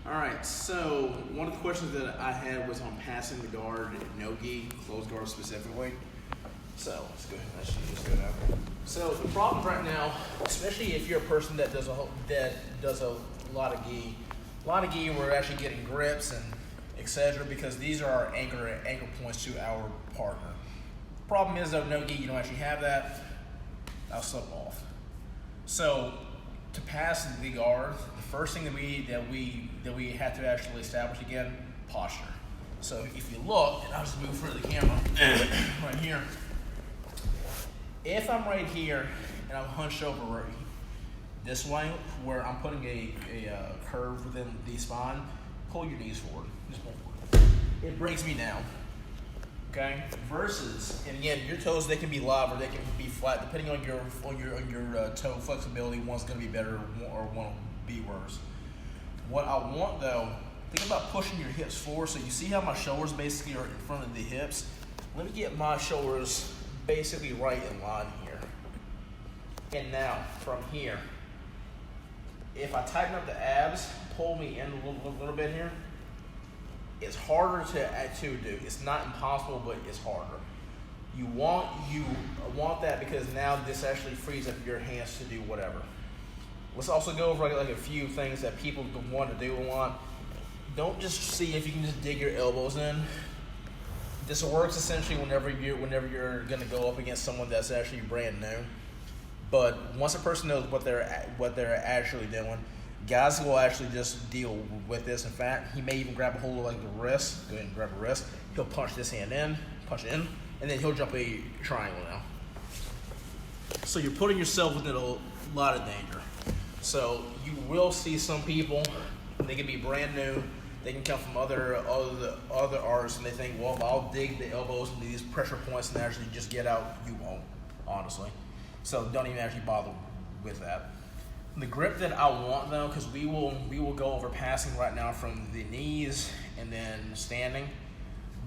All right, so one of the questions that I had was on passing the guard, no-gi, closed guard specifically. So let's go ahead and just go down. So the problem right now, especially if you're a person that does a lot of gi, we're actually getting grips and etc. because these are our anchor points to our partner. Problem is though, no gi, you don't actually have that. I'll slip off. So to pass the guard, the first thing that we have to actually establish again, posture. So if you look, and I'll just move for the camera right here. If I'm right here and I'm hunched over this way, where I'm putting a curve within the spine, pull your knees forward. Just pull forward. It brings me down. Okay. Versus, and again, your toes, they can be live or they can be flat, depending on your toe flexibility. One's going to be better or one will be worse. What I want though, think about pushing your hips forward. So you see how my shoulders basically are in front of the hips. Let me get my shoulders basically right in line here. And now from here, if I tighten up the abs, pull me in a little bit here. It's harder to do. It's not impossible, but it's harder. You want that because now this actually frees up your hands to do whatever. Let's also go over like a few things that people want to do a lot. Don't just see if you can just dig your elbows in. This works essentially whenever you're going to go up against someone that's actually brand new. But once a person knows what they're actually doing, guys will actually just deal with this. In fact, he may even grab a hold of like the wrist. Go ahead and grab a wrist. He'll punch this hand in, punch it in, and then he'll jump a triangle now. So you're putting yourself within a lot of danger. So you will see some people, they can be brand new, they can come from other arts, and they think, well, I'll dig the elbows into these pressure points and actually just get out. You won't, honestly. So don't even actually bother with that. The grip that I want though, because we will go over passing right now from the knees and then standing,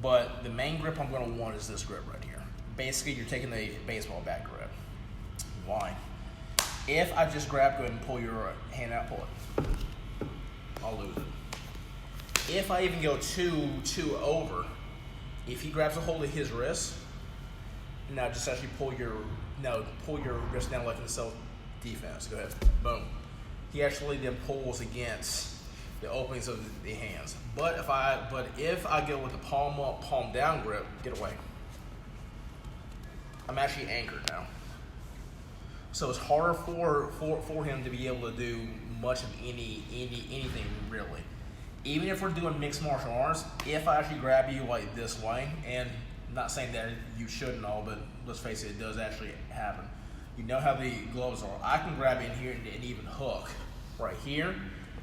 but the main grip I'm going to want is this grip right here. Basically, you're taking the baseball bat grip. Why? If I just grab, go ahead and pull your hand out, pull it. I'll lose it. If I even go two over, if he grabs a hold of his wrist, now just actually pull your wrist down like in self-defense. Go ahead. Boom. He actually then pulls against the openings of the hands. But if I go with the palm up, palm down grip, get away. I'm actually anchored now. So it's harder for him to be able to do much of anything really. Even if we're doing mixed martial arts, if I actually grab you like this way, and not saying that you shouldn't all, but let's face it, it does actually happen. You know how the gloves are. I can grab in here and even hook right here,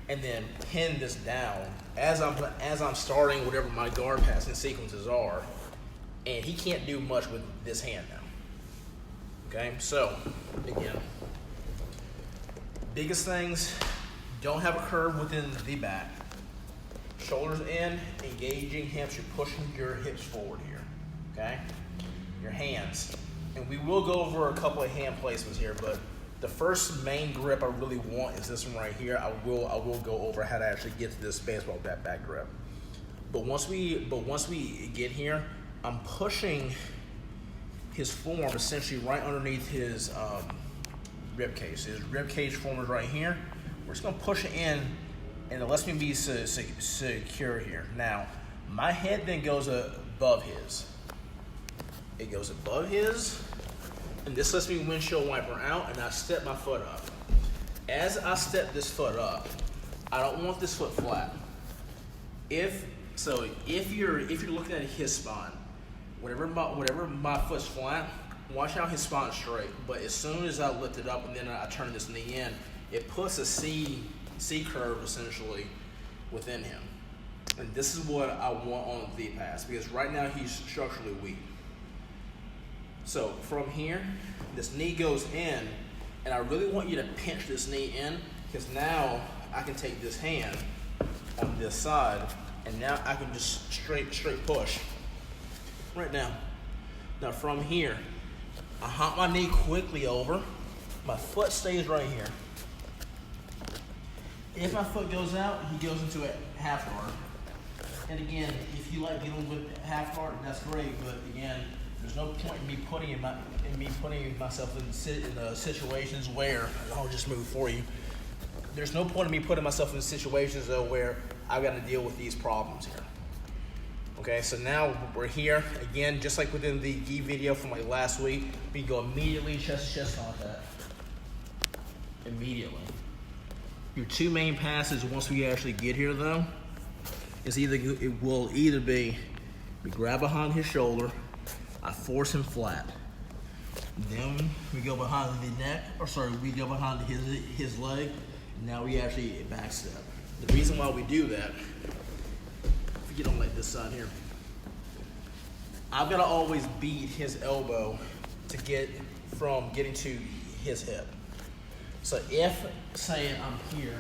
and then pin this down as I'm starting whatever my guard passing sequences are, and he can't do much with this hand now. Okay, so again, biggest things: don't have a curve within the back. Shoulders in, engaging hips. You're pushing your hips forward here. Okay, your hands. And we will go over a couple of hand placements here, but the first main grip I really want is this one right here. I will go over how to actually get to this baseball bat back grip. But once we get here, I'm pushing his forearm essentially right underneath his rib cage. His rib cage form is right here. We're just gonna push it in, and it lets me be secure here. Now, my head then goes above his. It goes above his, and this lets me windshield wiper out, and I step my foot up. As I step this foot up, I don't want this foot flat. If you're looking at his spine, whenever my foot's flat, watch how his spine's straight. But as soon as I lift it up and then I turn this knee in, it puts a C curve essentially within him. And this is what I want on the pass, because right now he's structurally weak. So from here, this knee goes in, and I really want you to pinch this knee in, because now I can take this hand on this side, and now I can just straight push right now. Now from here, I hop my knee quickly over, my foot stays right here, If my foot goes out, he goes into a half guard. And again, if you like dealing with half guard, that's great. But again, there's no point in me putting myself in situations where I'll just move for you. There's no point in me putting myself in situations though where I've got to deal with these problems here. Okay, so now we're here again, just like within the gi video from like last week. We go immediately chest to chest contact. Immediately. Your two main passes once we actually get here though is it will either be we grab behind his shoulder, I force him flat, then we go behind the neck, we go behind his leg, and now we actually backstep. The reason why we do that, if you get on like this side here, I've got to always beat his elbow to get from getting to his hip. So if, say I'm here,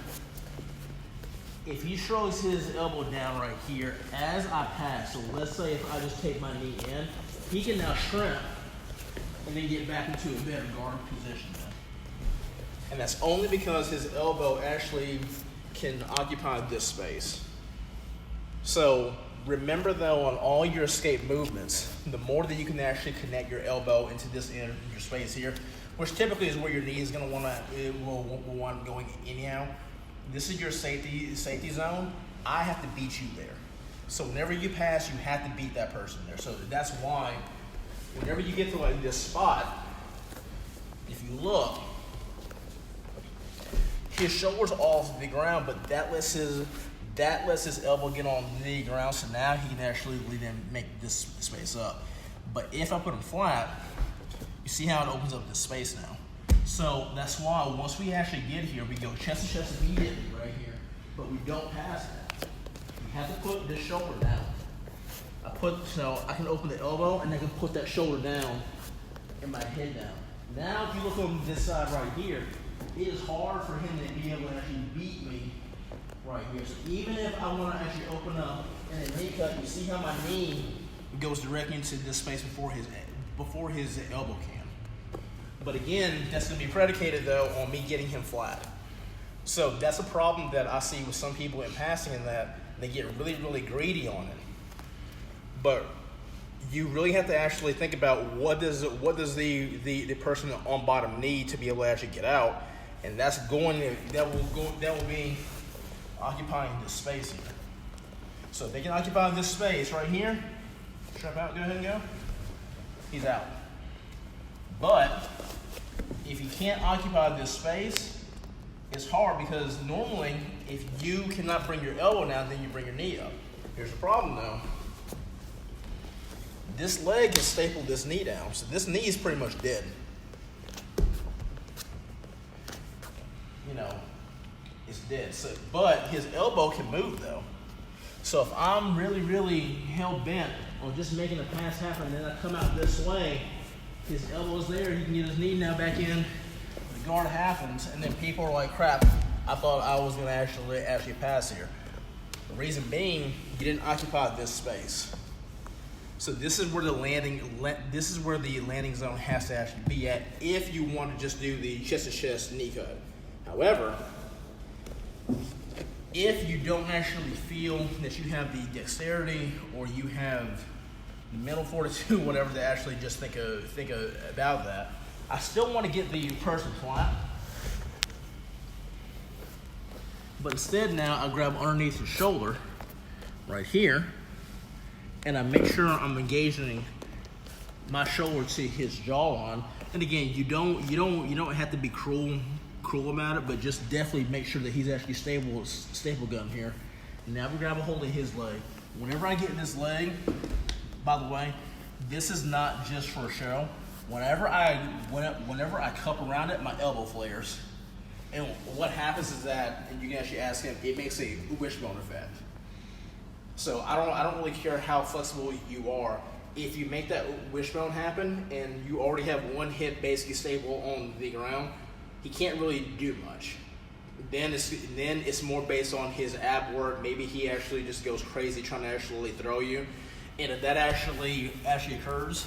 if he throws his elbow down right here as I pass, so let's say if I just take my knee in, he can now shrimp and then get back into a better guard position then. And that's only because his elbow actually can occupy this space. So remember though, on all your escape movements, the more that you can actually connect your elbow into this inner space here, which typically is where your knee is going to want going anyhow. This is your safety zone. I have to beat you there. So whenever you pass, you have to beat that person there. So that's why whenever you get to like this spot, if you look, his shoulder's off the ground, but that lets his elbow get on the ground. So now he can actually then make this space up. But if I put him flat, you see how it opens up this space now. So that's why once we actually get here, we go chest to chest immediately right here, but we don't pass that. You have to put this shoulder down. So I can open the elbow and I can put that shoulder down and my head down. Now if you look on this side right here, it is hard for him to be able to actually beat me right here. So even if I want to actually open up and a knee cut, you see how my knee goes directly into this space before his elbow can. But again, that's going to be predicated though on me getting him flat. So that's a problem that I see with some people in passing, in that they get really, really greedy on it. But you really have to actually think about what does the person on bottom need to be able to actually get out, and that will be occupying this space here. So if they can occupy this space right here, strap out, go ahead and go. He's out. But if you can't occupy this space, it's hard, because normally if you cannot bring your elbow down, then you bring your knee up. Here's the problem though. This leg has stapled this knee down, so this knee is pretty much dead. You know, it's dead. So, but his elbow can move though. So if I'm really, really hell bent on just making a pass happen, and then I come out this way, his elbow's there, he can get his knee now back in, the guard happens, and then people are like, crap, I thought I was gonna actually pass here. The reason being, you didn't occupy this space. So this is where the landing zone has to actually be at if you want to just do the chest-to-chest knee cut. However, if you don't actually feel that you have the dexterity or you have the mental fortitude, whatever, to actually just think about that, I still want to get the person flat. But instead now I grab underneath his shoulder right here, and I make sure I'm engaging my shoulder to his jawline. And again, you don't have to be cruel about it, but just definitely make sure that he's actually staple gun here. And now we grab a hold of his leg. Whenever I get in his leg, by the way, this is not just for show. Whenever I cup around it, my elbow flares. And what happens is that, and you can actually ask him, it makes a wishbone effect. So I don't really care how flexible you are. If you make that wishbone happen and you already have one hip basically stable on the ground, he can't really do much. Then it's more based on his ab work. Maybe he actually just goes crazy trying to actually throw you. And if that actually occurs,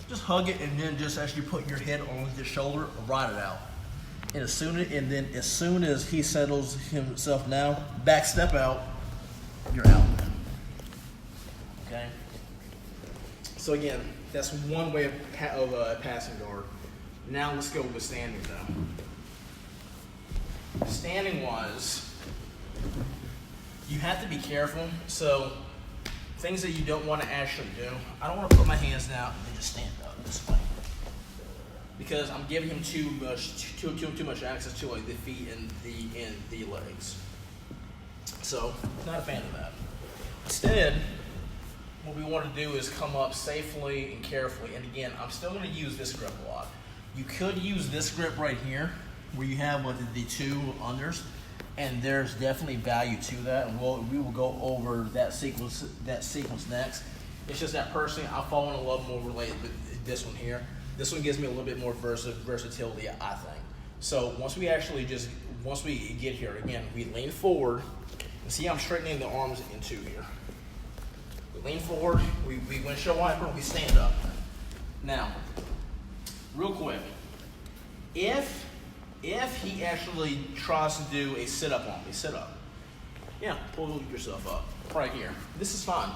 just hug it and then just actually put your head on his shoulder, ride it out. And then as soon as he settles himself down, back step out, you're out. Okay. So again, that's one way of passing guard. Now let's go with standing though. Standing wise, you have to be careful. So things that you don't want to actually do. I don't want to put my hands down and just stand up this way, because I'm giving him too much access to like the feet and the legs. So not a fan of that. Instead, what we want to do is come up safely and carefully. And again, I'm still going to use this grip a lot. You could use this grip right here, where you have the two unders, and there's definitely value to that. And we will go over that sequence next. It's just that personally, I've fallen in love more related with this one here. This one gives me a little bit more versatility, I think. So once we get here, again, we lean forward, and see I'm straightening the arms in two here. We lean forward, we windshield wiper, we stand up. Now, real quick, if he actually tries to do a sit-up on me, sit up. Yeah, pull yourself up, right here. This is fine.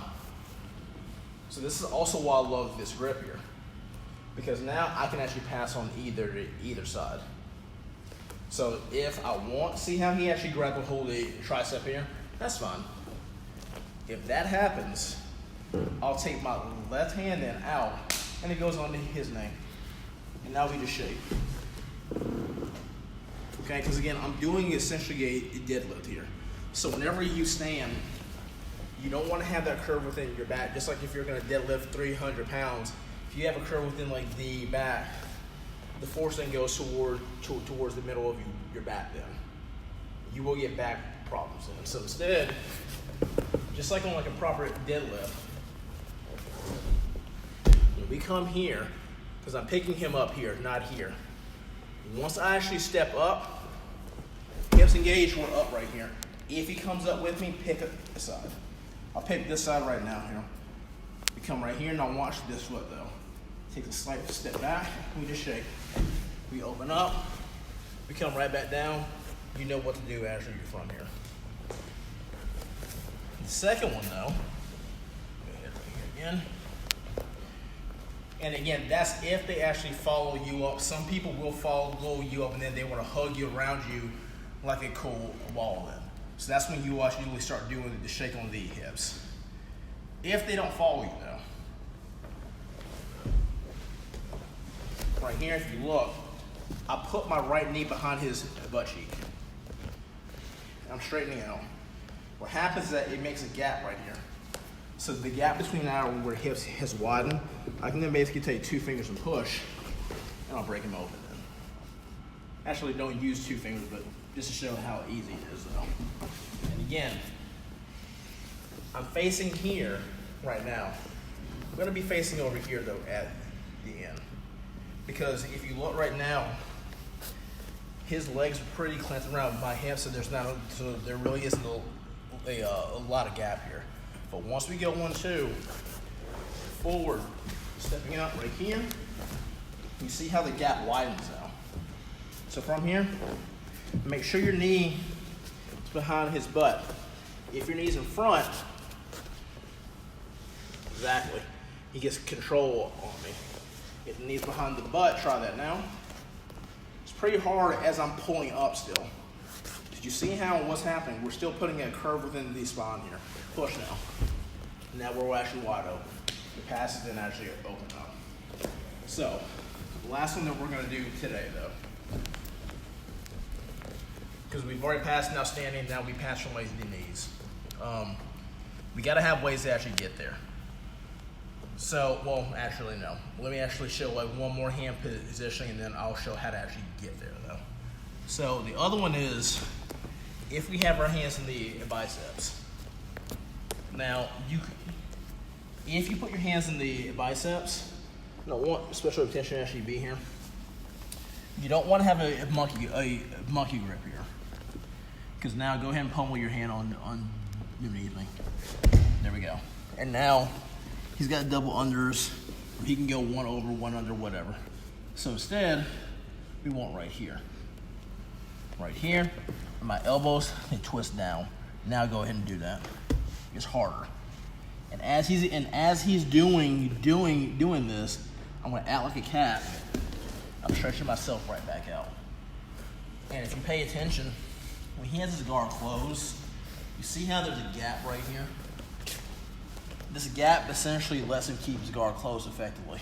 So this is also why I love this grip here, because now I can actually pass on either side. So if I want, see how he actually grabbed and hold the tricep here? That's fine. If that happens, I'll take my left hand then out, and it goes onto his knee. And now we just shake. Okay, because again, I'm doing essentially a deadlift here. So whenever you stand, you don't want to have that curve within your back. Just like if you're going to deadlift 300 pounds, if you have a curve within like the back, the force then goes towards the middle of your back then. You will get back problems then. So instead, just like on like a proper deadlift, when we come here, because I'm picking him up here, not here. Once I actually step up, hips engaged, we're up right here. If he comes up with me, pick up this side. I'll pick this side right now here. We come right here, and I'll watch this foot though. Take a slight step back, we just shake. We open up, we come right back down. You know what to do after you're from here. The second one though, go ahead right here again. And again, that's if they actually follow you up. Some people will follow you up and then they want to hug you around you like a cool ball then. So that's when you usually start doing the shake on the hips. If they don't follow you though, right here, if you look, I put my right knee behind his butt cheek. I'm straightening out. What happens is that it makes a gap right here. So the gap between now where hips has widened, I can then basically take two fingers and push, and I'll break him open then. Actually, don't use two fingers, but just to show how easy it is though. And again, I'm facing here right now. I'm gonna be facing over here though at the end. Because if you look right now, his legs are pretty clamped around my hips, so there really isn't a lot of gap here. But once we go 1-2, forward, stepping out right here, you see how the gap widens now. So from here, make sure your knee is behind his butt. If your knee's in front, exactly, he gets control on me. If the knee's behind the butt, try that now. It's pretty hard as I'm pulling up still. Did you see what's happening? We're still putting a curve within the spine here. Push now. Now we're actually wide open. The passes then actually open up. So, the last one that we're going to do today though, because we've already passed now standing, now we pass from ways to the knees. We got to have ways to actually get there. So, well, actually no. Let me actually show like one more hand positioning, and then I'll show how to actually get there though. So the other one is, if we have our hands in the biceps. Now, if you put your hands in the biceps, you don't want special attention to actually be here. You don't want to have a monkey grip here, because now go ahead and pummel your hand on underneath me. There we go. And now he's got double unders. He can go one over, one under, whatever. So instead, we want right here. right here. And my elbows, they twist down. Now go ahead and do that. It's harder. And as he's doing this, I'm gonna act like a cat. I'm stretching myself right back out. And if you pay attention, when he has his guard closed, you see how there's a gap right here? This gap essentially lets him keep his guard closed effectively.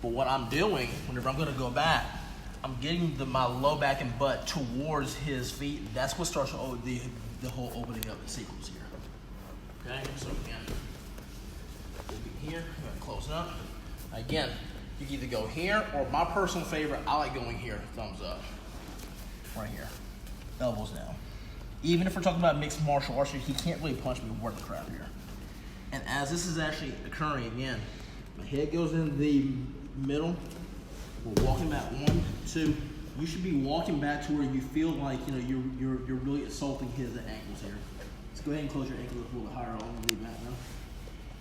But what I'm doing, whenever I'm gonna go back, I'm getting my low back and butt towards his feet. That's what starts the whole opening up the sequence here. Okay, so again, we'll be here, I'm gonna close it up. Again, you can either go here, or my personal favorite, I like going here, thumbs up. Right here, elbows down. Even if we're talking about mixed martial arts, he can't really punch me worth the crap here. And as this is actually occurring again, my head goes in the middle. We're walking back 1, 2. You should be walking back to where you feel like you're really assaulting his ankles here. Let's go ahead and close your ankles a little bit higher. I'll leave that now.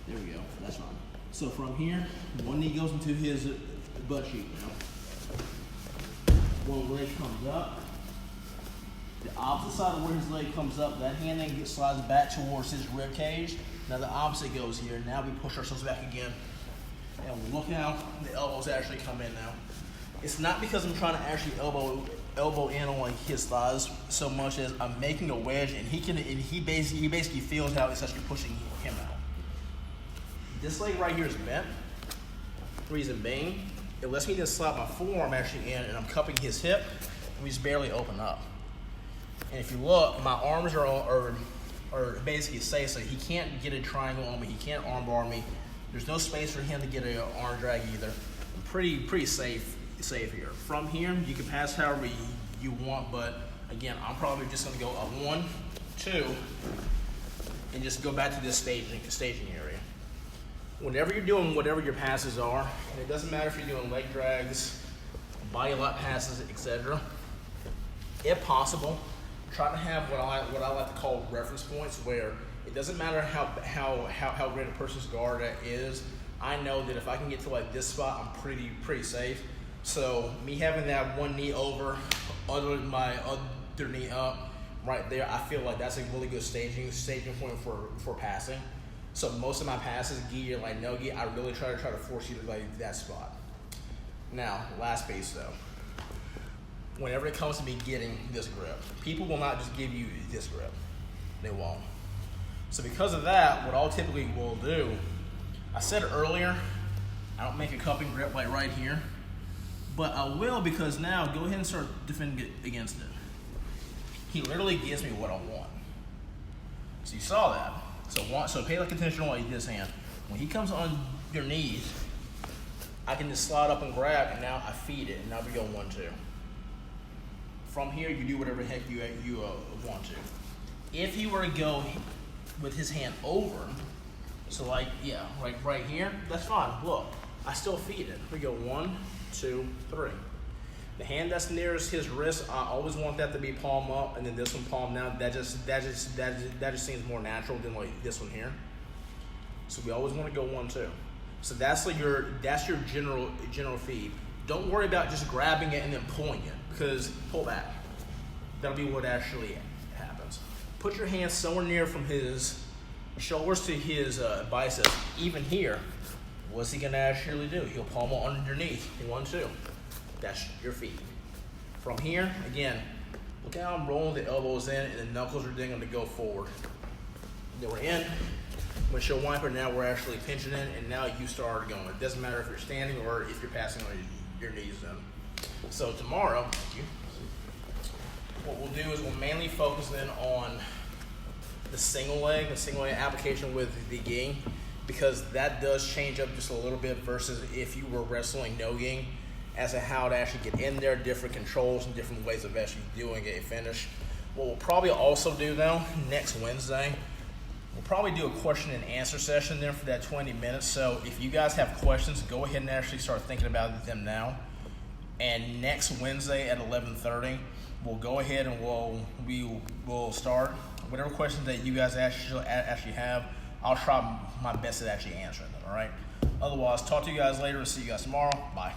There we go. That's fine. So from here, one knee goes into his butt cheek now. One leg comes up. The opposite side of where his leg comes up, that hand then slides back towards his rib cage. Now the opposite goes here. Now we push ourselves back again. And look how the elbows actually come in now. It's not because I'm trying to actually elbow in on like his thighs so much as I'm making a wedge, and he basically feels how it's actually pushing him out. This leg right here is bent. Reason being, it lets me just slap my forearm actually in, and I'm cupping his hip, and we just barely open up. And if you look, my arms are basically safe, so he can't get a triangle on me. He can't arm bar me. There's no space for him to get an arm drag either. I'm pretty safe here. From here, you can pass however you want, but again, I'm probably just gonna go a 1, 2, and just go back to this staging area. Whenever you're doing whatever your passes are, and it doesn't matter if you're doing leg drags, body lock passes, etc. If possible, try to have what I like to call reference points, where it doesn't matter how great a person's guard is. I know that if I can get to like this spot, I'm pretty safe. So me having that one knee over, my other knee up, right there, I feel like that's a really good staging point for passing. So most of my passes, gi or like no gi, I really try to force you to like that spot. Now, last piece though. Whenever it comes to me getting this grip, people will not just give you this grip. They won't. So because of that, what I'll typically will do, I said earlier, I don't make a cupping grip like right here, but I will, because now go ahead and start defending against it. He literally gives me what I want. So you saw that. So pay like attention on this hand. When he comes on your knees, I can just slide up and grab, and now I feed it, and now we go 1, 2. From here, you do whatever the heck you want to. If he were to go with his hand over, so like, yeah, right here, that's fine. Look, I still feed it. We go 1, 2, 3. The hand that's nearest his wrist, I always want that to be palm up, and then this one palm down. That just seems more natural than like this one here. So we always want to go 1, 2. So that's like your general feed. Don't worry about just grabbing it and then pulling it, because pull back. That'll be what actually happens. Put your hands somewhere near from his shoulders to his biceps. Even here, what's he gonna actually do? He'll palm it underneath. 1, 2. That's your feet. From here, again, look how I'm rolling the elbows in, and the knuckles are then gonna go forward. Then we're in. Windshield wiper, now we're actually pinching in, and now you start going. It doesn't matter if you're standing or if you're passing on your knees then. So tomorrow, what we'll do is we'll mainly focus in on the single leg application with the gi, because that does change up just a little bit versus if you were wrestling no gi, as to how to actually get in there, different controls and different ways of actually doing a finish. What we'll probably also do though, next Wednesday, we'll probably do a question and answer session there for that 20 minutes. So if you guys have questions, go ahead and actually start thinking about them now. And next Wednesday at 11:30, we'll go ahead and we'll start whatever questions that you guys actually have. I'll try my best at actually answering them. All right. Otherwise, talk to you guys later and see you guys tomorrow. Bye.